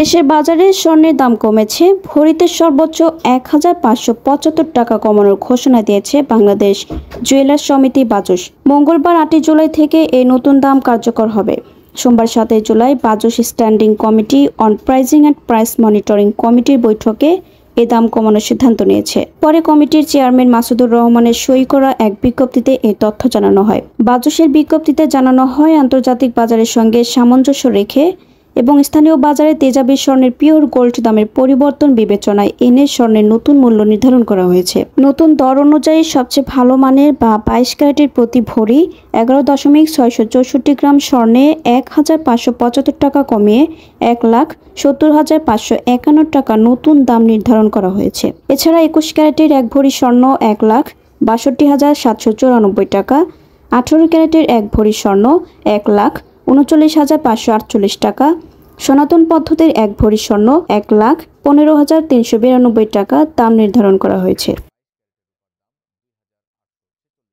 দেশের বাজারে স্বর্ণের দাম কমেছে। ভরিতে সর্বোচ্চ ১,৫৭৫ টাকা কমানোর ঘোষণা দিয়েছে বাংলাদেশ জুয়েলার্স সমিতি বাজুস। মঙ্গলবার ৮ জুলাই থেকে এই নতুন দাম কার্যকর হবে। সোমবার ৭ July BAJUS standing committee on pricing and price monitoring কমিটির বৈঠকে এ দাম কমানোর সিদ্ধান্ত নিয়েছে। পরে কমিটির চেয়ারম্যান মাসুদুর রহমানের সই করা এক বিজ্ঞপ্তিতে এই তথ্য জানানো হয়। বাজুসের বিজ্ঞপ্তিতে জানানো হয়, আন্তর্জাতিক বাজারের সঙ্গে সামঞ্জস্য রেখে এবং স্থানীয় বাজারে তেজাবি স্বর্ণের পিওর গোল্ড দামের পরিবর্তন বিবেচনায় এনে স্বর্ণের নতুন মূল্য নির্ধারণ করা হয়েছে। নতুন দর অনুযায়ী সবচেয়ে ভালো মানের বা 22 ক্যারেটের প্রতি ভরি 11.664 গ্রাম স্বর্ণে 1,575 টাকা কমিয়ে 1,70,551 টাকা নতুন দাম নির্ধারণ করা হয়েছে। এছাড়া 21 ক্যারেটের এক ভরি স্বর্ণ 1,62,794 টাকা, 18 ক্যারেটের এক ভরি স্বর্ণ 1,39,548 টাকা, সনাতন পদ্ধতির এক ভরি স্বর্ণ 1,15,392 টাকা দাম নির্ধারণ করা হয়েছে।